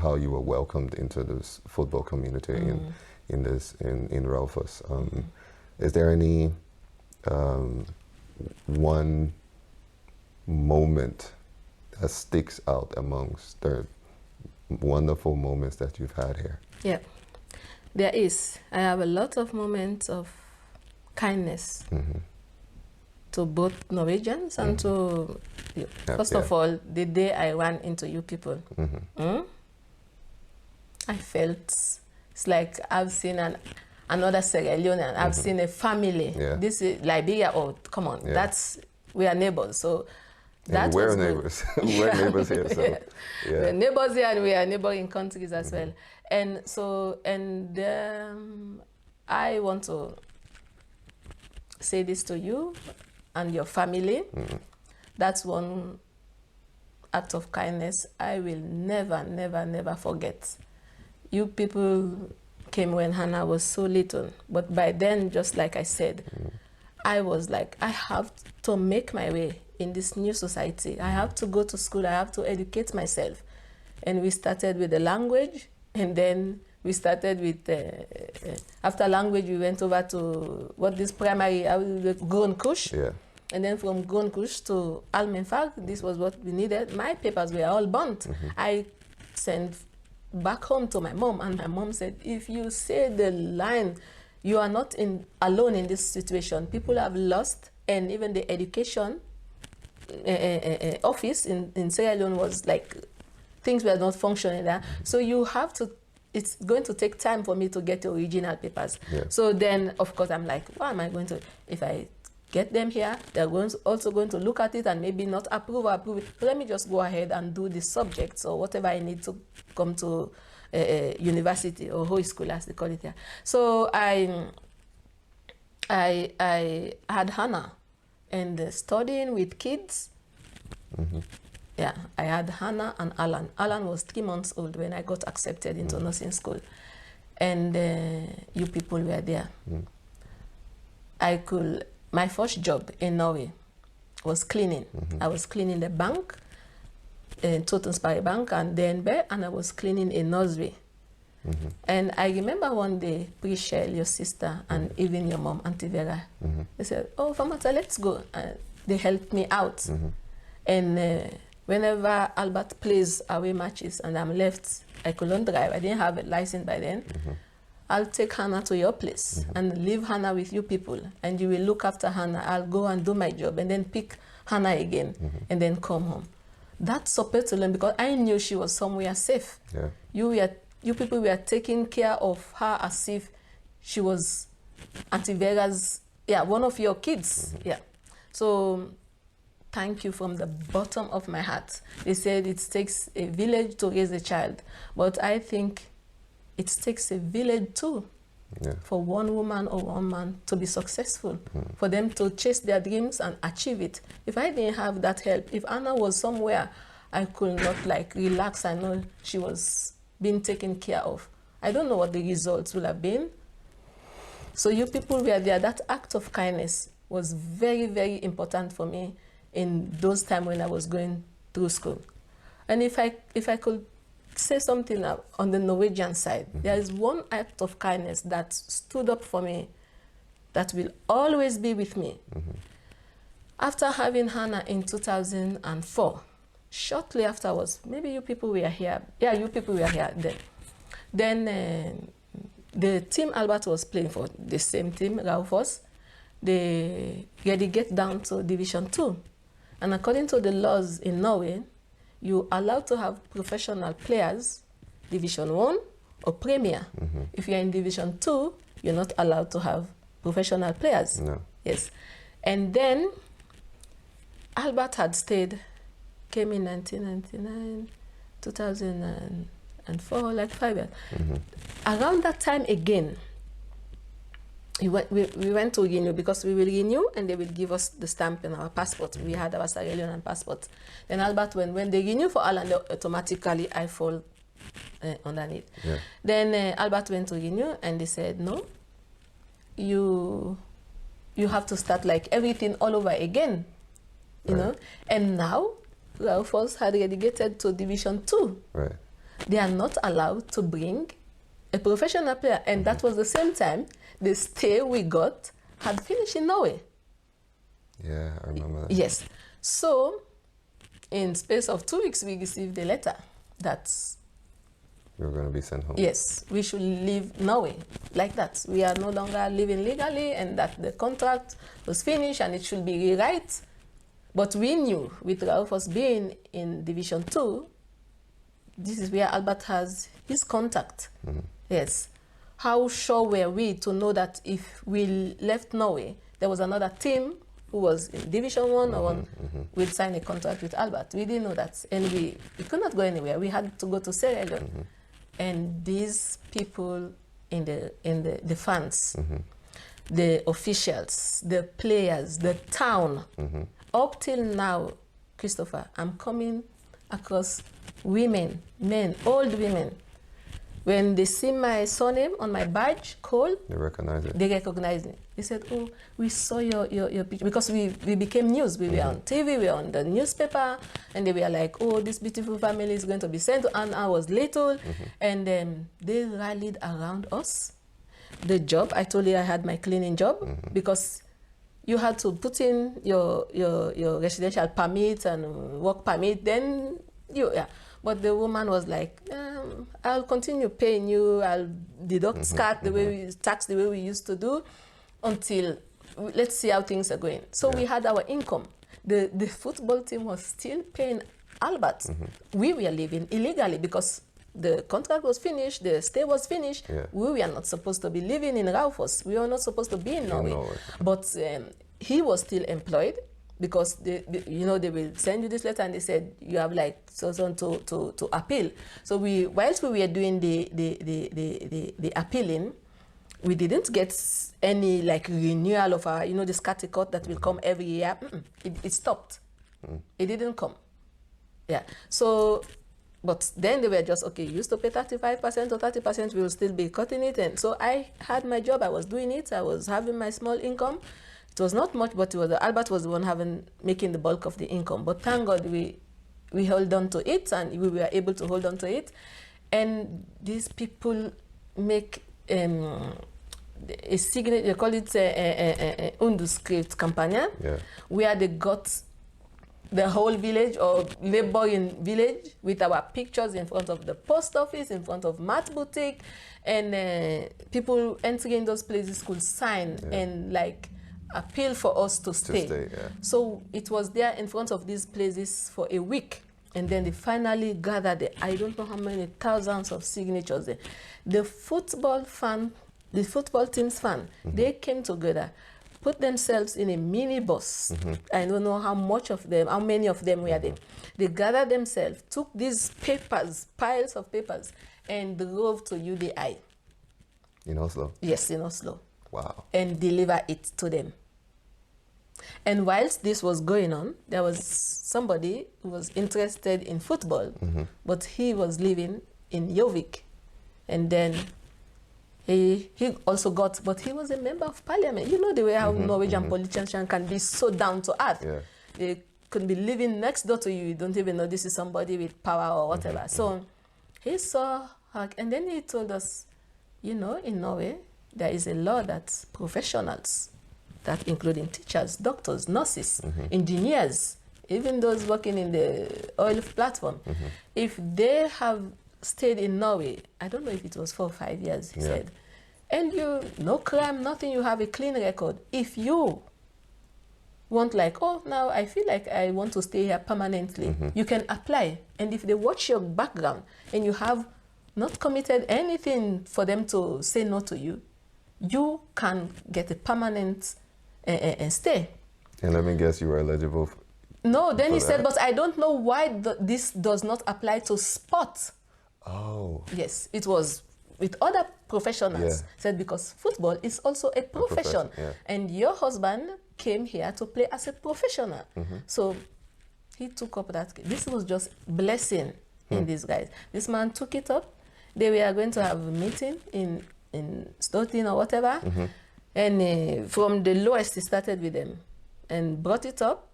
how you were welcomed into this football community in Raufoss. Is there any one moment that sticks out amongst the wonderful moments that you've had here? Yeah, there is. I have a lot of moments of kindness to both Norwegians and to you. First of all, the day I ran into you people, I felt it's like I've seen another Sierra Leone, and I've seen a family. This is Liberia. Oh, come on, we are neighbors. So that we're neighbors. We're neighbors here. So we're neighbors here, and we are neighboring countries as well. And so, I want to say this to you and your family. That's one act of kindness I will never forget. You people came when Hannah was so little, but by then, just like I said, I was like, I have to make my way in this new society. I have to go to school. I have to educate myself. And we started with the language, and then we started with, after language, we went over to this primary, Grundkurs. And then from Grundkurs to Almenfag, this was what we needed. My papers were all burnt. I sent back home to my mom, and my mom said, if you say the line, you are not alone in this situation. People have lost, and even the education office in Sierra Leone was like, things were not functioning there. So you have to, it's going to take time for me to get the original papers. So then, of course, I'm like, what am I going to, if I get them here, they're also going to look at it and maybe not approve or approve it. But let me just go ahead and do the subjects or whatever I need to come to university or high school, as they call it here. So I had Hannah, and studying with kids. Yeah, I had Hannah and Alan. Alan was 3 months old when I got accepted into nursing school, and you people were there. My first job in Norway was cleaning. I was cleaning the bank, Totensberg Bank, and DNB, and I was cleaning a nursery. And I remember one day, Prichelle, your sister, and even your mom, Auntie Vera, they said, oh, Famata, let's go. They helped me out. And whenever Albert plays away matches and I'm left, I couldn't drive. I didn't have a license by then. I'll take Hannah to your place and leave Hannah with you people, and you will look after Hannah. I'll go and do my job and then pick Hannah again and then come home. That's supposed to learn, because I knew she was somewhere safe. You people were taking care of her as if she was Auntie Vera's, one of your kids. So thank you from the bottom of my heart. They said it takes a village to raise a child, but I think it takes a village too, for one woman or one man to be successful, for them to chase their dreams and achieve it. If I didn't have that help, if Anna was somewhere I could not like relax, I know she was being taken care of, I don't know what the results will have been. So you people were there. That act of kindness was very, very important for me in those times when I was going through school. And if I could say something on the Norwegian side, there is one act of kindness that stood up for me that will always be with me. After having Hannah in 2004, shortly afterwards, maybe you people were here. Yeah, you people were here then. Then the team Albert was playing for, the same team, Raufoss, they get down to Division 2. And according to the laws in Norway, you're allowed to have professional players, Division 1 or Premier. If you're in Division 2, you're not allowed to have professional players. No. Yes. And then Albert had came in 1999, 2004, like 5 years. Around that time again, we went to renew, because we will renew and they will give us the stamp in our passport. We had our Sierra Leonean passport. Then Albert, when they renew for Ireland, automatically I fall underneath. Yeah. Then Albert went to renew and they said, no, you have to start like everything all over again, you know. And now Raufoss had relegated to Division 2. Right. They are not allowed to bring a professional player, and that was the same time the stay we got had finished in Norway. Yeah, I remember that. Yes. So, in space of 2 weeks, we received a letter that You were going to be sent home. yes, we should leave Norway like that. We are no longer living legally, and that the contract was finished and it should be rewrite. But we knew, with Raufoss being in Division 2, this is where Albert has his contact. Yes. How sure were we to know that if we left Norway, there was another team who was in Division 1 or 1 would sign a contract with Albert? We didn't know that. And we could not go anywhere. We had to go to Sierra Leone. And these people in the fans, the officials, the players, the town, up till now, Christopher, I'm coming across women, men, old women. When they see my surname on my badge, Cole, They recognize it. they recognize me. They said, oh, we saw your picture. Because we became news. We were on TV, we were on the newspaper, and they were like, oh, this beautiful family is going to be sent to, and I was little. And they rallied around us. The job, I told you I had my cleaning job, because you had to put in your residential permit and work permit, then yeah. But the woman was like, I'll continue paying you, I'll deduct tax the way we used to do, until let's see how things are going. So we had our income. The football team was still paying Albert. We were living illegally because the contract was finished, the stay was finished. We were not supposed to be living in Raufoss. We were not supposed to be in Norway. But he was still employed, because they will send you this letter and they said you have like so to appeal. So whilst we were doing the appealing, we didn't get any like renewal of our the scatter cut that will come every year. It stopped. It didn't come. Yeah. So, but then they were just okay. You used to pay 35% or 30%. We will still be cutting it. And so I had my job. I was doing it. I was having my small income. It was not much, but Albert was the one making the bulk of the income. But thank God we held on to it, and we were able to hold on to it. And these people make a signature, they call it underskrift campaign, where they got the whole village or neighboring village with our pictures in front of the post office, in front of Matt Boutique, and people entering those places could sign and like appeal for us to stay. So it was there in front of these places for a week, and then they finally gathered I don't know how many thousands of signatures there. The football team's fan, they came together, put themselves in a minibus. I don't know how many of them were there. They gathered themselves, took these papers, piles of papers, and drove to UDI. In Oslo? Yes, in Oslo. Wow. And deliver it to them. And whilst this was going on, there was somebody who was interested in football, but he was living in Gjøvik. And then he also got, but he was a member of parliament. You know the way how Norwegian politicians can be so down to earth. They could be living next door to you. You don't even know this is somebody with power or whatever. So he saw her, and then he told us, in Norway, there is a law that professionals, that including teachers, doctors, nurses, engineers, even those working in the oil platform, if they have stayed in Norway, I don't know if it was 4 or 5 years, he said, and you, no crime, nothing, you have a clean record. If you want like, oh, now I feel like I want to stay here permanently, you can apply. And if they watch your background and you have not committed anything for them to say no to you, you can get a permanent stay. And let me guess, you were eligible no, then he said, but I don't know why this does not apply to sport. Oh. Yes, it was with other professionals. Said because football is also a profession. And your husband came here to play as a professional. So he took up that. This was just blessing in disguise. This man took it up. They were going to have a meeting in Stoughton or whatever. And from the lowest, he started with them and brought it up.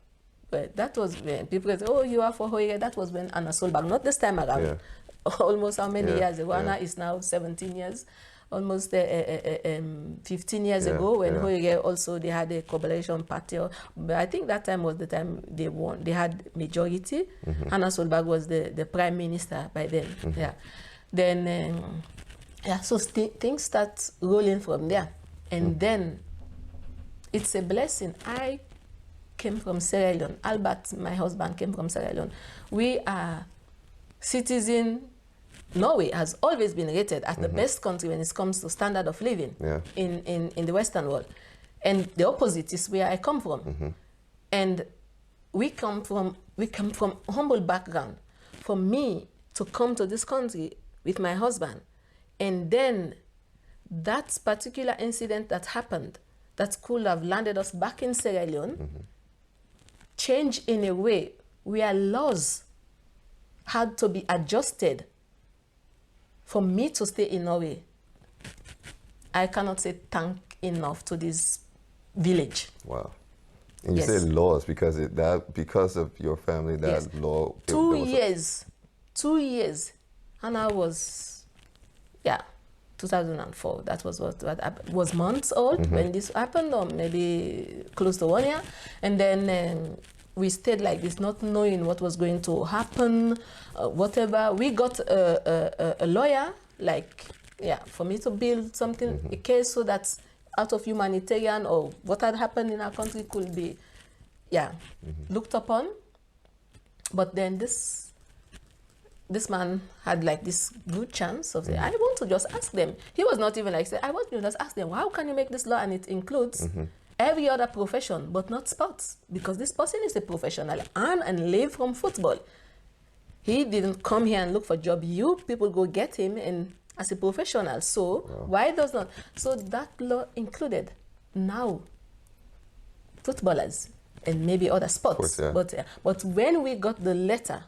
But that was when people said, oh, you are for Hoyer. That was when Anna Solberg, not this time around. Almost how many years ago? Anna is now 17 years. Almost 15 years ago when Hoyer also, they had a coalition party. But I think that time was the time they won. They had majority. Anna Solberg was the prime minister by then. Then, so things start rolling from there. And then it's a blessing. I came from Sierra Leone. Albert, my husband, came from Sierra Leone. We are citizen. Norway has always been rated as the best country when it comes to standard of living in the Western world. And the opposite is where I come from. And we come from humble background. For me to come to this country with my husband, and then that particular incident that happened that could have landed us back in Sierra Leone, change in a way where laws had to be adjusted for me to stay in Norway. I cannot say thank enough to this village. Wow. And you said laws because because of your family, that law. 2 years. 2 years. And I was, 2004. That was what was months old when this happened, or maybe close to 1 year. And then we stayed like this, not knowing what was going to happen, whatever. We got a lawyer, for me to build something, a case, so that out of humanitarian or what had happened in our country could be, looked upon. But then this man had like this good chance of saying, I want to just ask them. He was not even like, I want to just ask them, how can you make this law? And it includes every other profession, but not sports, because this person is a professional and live from football. He didn't come here and look for a job. You people go get him and as a professional. So why does not? So that law included now footballers and maybe other sports. But when we got the letter,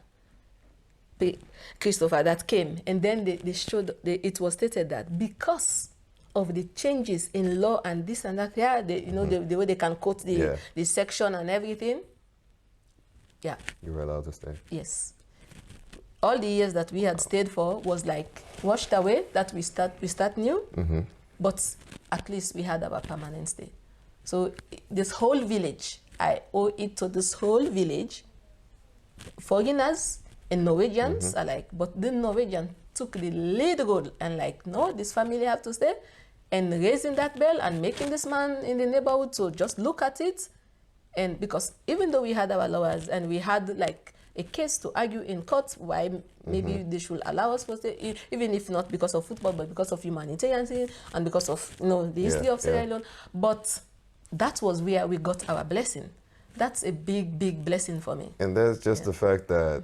Christopher, that came, and then they showed, it was stated that because of the changes in law and this and that, the way they can quote the section and everything, you were allowed to stay. Yes. All the years that we had stayed for was like washed away, that we start new, but at least we had our permanent stay. So this whole village, I owe it to this whole village. Foreigners and Norwegians are like, but the Norwegian took the lead role and like, no, this family have to stay, and raising that bell and making this man in the neighborhood to just look at it. And because even though we had our lawyers and we had like a case to argue in court why maybe they should allow us to stay, even if not because of football, but because of humanitarian and because of the history of Sierra Leone. But that was where we got our blessing. That's a big, big blessing for me. And there's just the fact that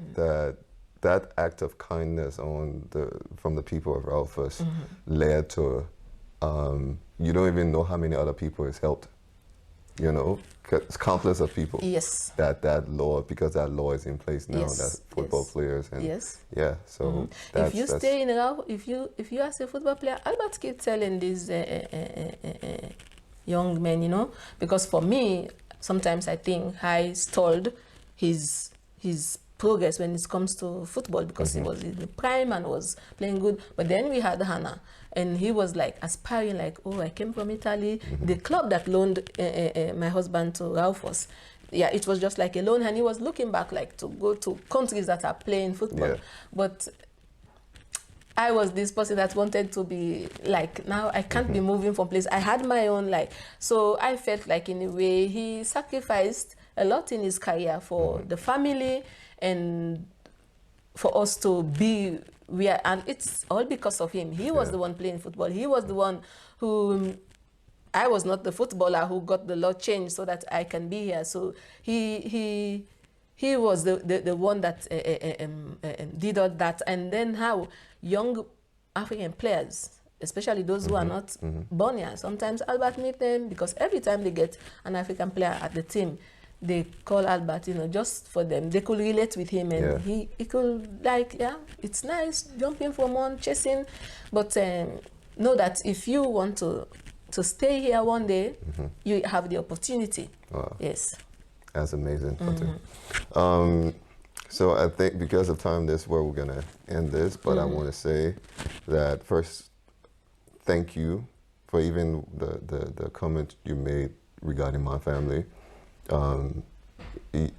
that act of kindness from the people of Raufoss led to, you don't even know how many other people it's helped. It's countless of people. Yes. That law, because that law is in place now. That's football players and so if you stay in Raufoss, if you as a football player, Albert keeps telling these young men, because for me, sometimes I think I stalled his progress when it comes to football because he was in the prime and was playing good. But then we had Hannah, and he was like aspiring, like, oh, I came from Italy. The club that loaned my husband to Raufoss, yeah, it was just like a loan, and he was looking back like to go to countries that are playing football. Yeah. But I was this person that wanted to be like, now I can't be moving from place. I had my own like, so I felt like in a way he sacrificed a lot in his career for the family and for us to be where, and it's all because of him. He was the one playing football. He was the one who, I was not the footballer who got the law changed so that I can be here. So he was the one that did all that. And then how young African players, especially those who are not born here, sometimes Albert meet them because every time they get an African player at the team, they call Albert, just for them. They could relate with him, and he could like, yeah, it's nice jumping from one, chasing, but know that if you want to stay here one day, you have the opportunity. Wow. Yes. That's amazing. So I think because of time, this is where we're gonna end this. But I want to say that first, thank you for even the comment you made regarding my family. It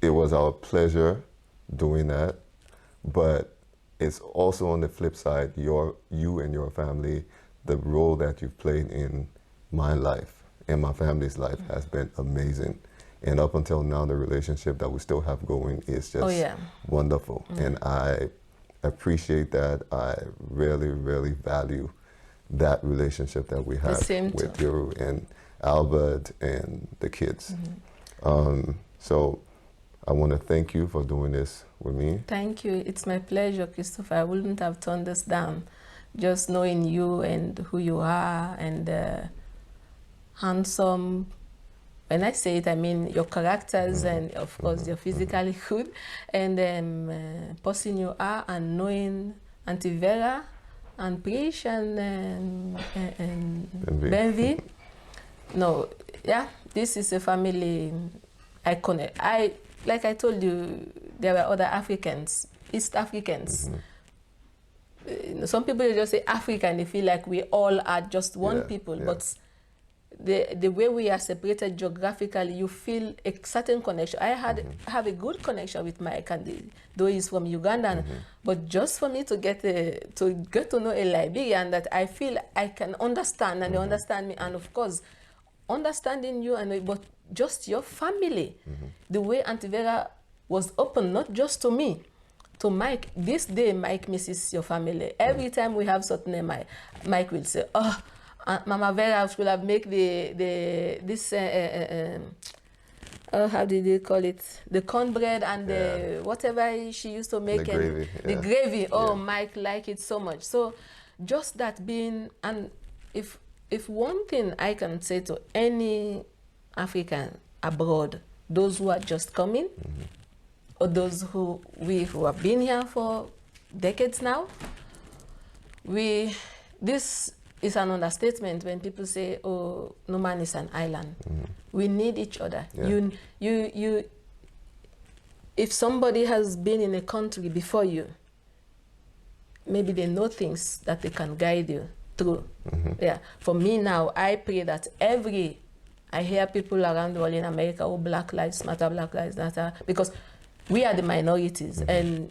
was our pleasure doing that, but it's also on the flip side, you and your family, the role that you've played in my life and my family's life has been amazing. And up until now, the relationship that we still have going is just wonderful. And I appreciate that. I really, really value that relationship that we have with you and Albert and the kids. So I want to thank you for doing this with me. Thank you. It's my pleasure, Christopher. I wouldn't have turned this down. Just knowing you and who you are and handsome. When I say it, I mean your characters and of course your physically good and person you are, and knowing Auntie Vera and Prish and Benvi. No, yeah, this is a family iconic. Like I told you, there were other Africans, East Africans. Some people just say Africa and they feel like we all are just one people, but the way we are separated geographically, you feel a certain connection. I have a good connection with Mike, and though he's from Uganda, but just for me to get to know a Liberian that I feel I can understand and they understand me, and of course, understanding you but just your family, the way Auntie Vera was open, not just to me, to Mike. This day, Mike misses your family. Every time we have something, Mike will say, "Oh, Mama Vera should have made how did they call it? The cornbread and the whatever she used to make, the gravy. Oh, Mike liked it so much." So just that being, and if one thing I can say to any African abroad, those who are just coming, or those who have been here for decades now, this is an understatement when people say, "Oh, no man is an island." We need each other. If somebody has been in a country before you, maybe they know things that they can guide you through. For me now, I pray that I hear people around the world in America, "Oh, Black Lives Matter, Black Lives Matter," because we are the minorities, and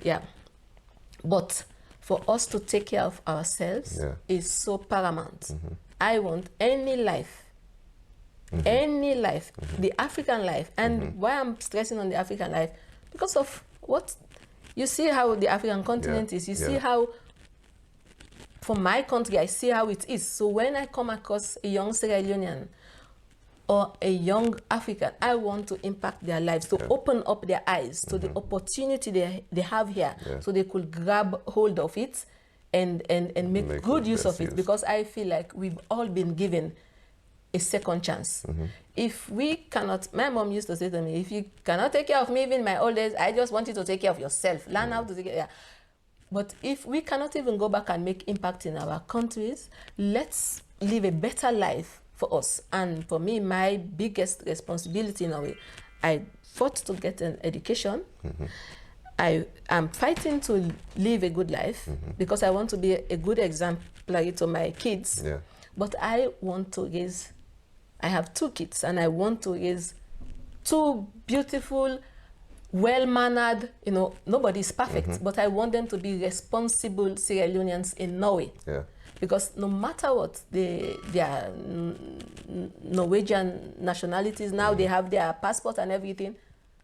but for us to take care of ourselves is so paramount. I want any life, the African life. And why I'm stressing on the African life, because of what you see how the African continent is. You see how, for my country, I see how it is. So when I come across a young Sierra Leonean or a young African, I want to impact their lives, to open up their eyes to the opportunity they have here, so they could grab hold of it and make good use of it, because I feel like we've all been given a second chance. If we cannot, my mom used to say to me, "If you cannot take care of me even in my old days, I just want you to take care of yourself. Learn how to take care." But if we cannot even go back and make impact in our countries, let's live a better life for us. And for me, my biggest responsibility in a way, I fought to get an education. I am fighting to live a good life because I want to be a good exemplary to my kids. Yeah. But I want to raise, I have 2 kids, and I want to raise 2 beautiful, well-mannered, you know, nobody's perfect, but I want them to be responsible Sierra Leoneans in Norway. Yeah. Because no matter what, their Norwegian nationalities now, they have their passport and everything,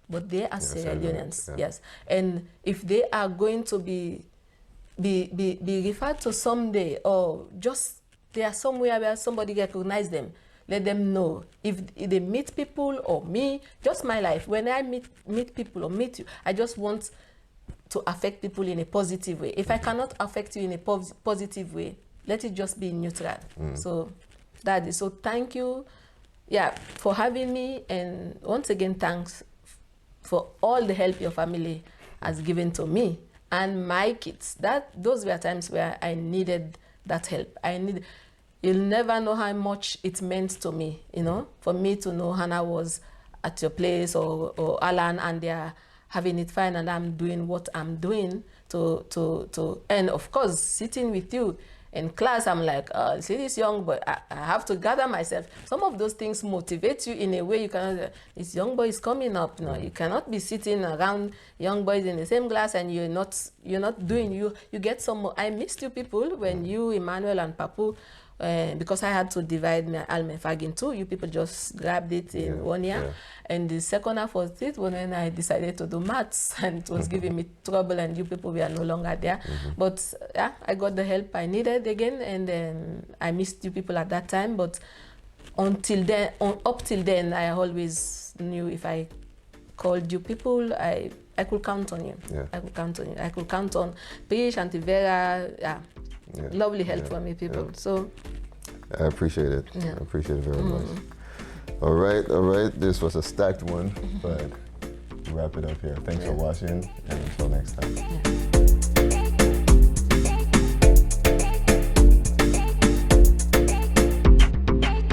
but they are Sierra Leoneans, yes. And if they are going to be referred to someday, or just they are somewhere where somebody recognize them, let them know. If they meet people or me, just my life, when I meet people or meet you, I just want to affect people in a positive way. If I cannot affect you in a positive way, let it just be neutral. So that is, so thank you, yeah, for having me, and once again, thanks for all the help your family has given to me and my kids. Those were times where I needed that help. You'll never know how much it meant to me, you know, for me to know Hannah was at your place, or Alan, and they're having it fine, and I'm doing what I'm doing and of course, sitting with you in class, I'm like, oh, see this young boy, I have to gather myself. Some of those things motivate you in a way you cannot, this young boy is coming up, you know, you cannot be sitting around young boys in the same class and you're not doing, you get some, I missed you people when you, Emmanuel and Papu, because I had to divide my Almefag in 2. You people just grabbed it in 1 year. Yeah. And the second half of it was when I decided to do maths, and it was giving me trouble, and you people were no longer there. But yeah, I got the help I needed again, and then I missed you people at that time. But until then, up till then, I always knew if I called you people, I could count on you. Yeah. I could count on you. I could count on Pish, Antivera, yeah. Yeah. Lovely help from you people. Yeah. So I appreciate it. Yeah. I appreciate it very much. All right. This was a stacked one, but wrap it up here. Thanks for watching, and until next time. Yeah.